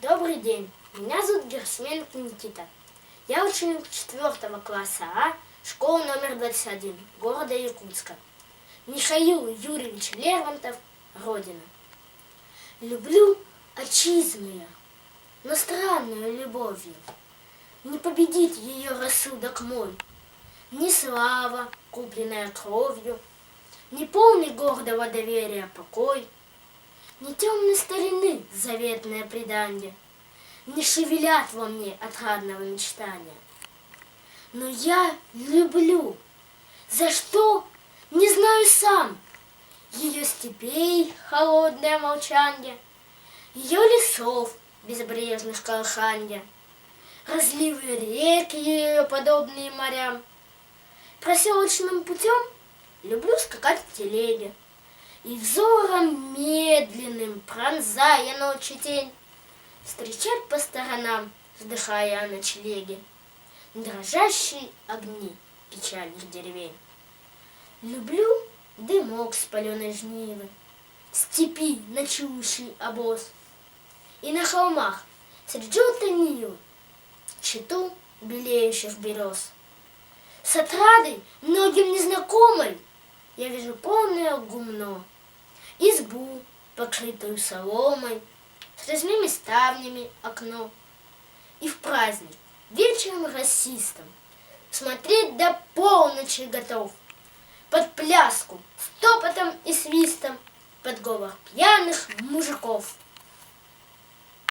Добрый день, меня зовут Герсменко Никита. Я ученик 4 класса А, школа номер 21, города Якутска. Михаил Юрьевич Лермонтов, Родина. Люблю отчизну я, но странную любовью. Не победит ее рассудок мой. Ни слава, купленная кровью, ни полный гордого доверия покой, ни темной старины заветное преданье не шевелят во мне отрадного мечтания. Но я люблю, за что, не знаю сам, ее степей холодное молчанье, ее лесов безбрежных колыханье, разливы рек ее подобные морям. Проселочным путем люблю скакать в телеге и взором медленным, пронзая ночи тень, встречать по сторонам, вздыхая о ночлеге, дрожащие огни печальных деревень. Люблю дымок спаленной жнивы, степи ночующий обоз, и на холмах средь желтой нивы чету белеющих берез. С отрадой, многим незнакомой, я вижу полное гумно, избу, покрытую соломой, с резными ставнями окно. И в праздник, вечером расистом, смотреть до полночи готов, под пляску, с топотом и свистом, под говор пьяных мужиков.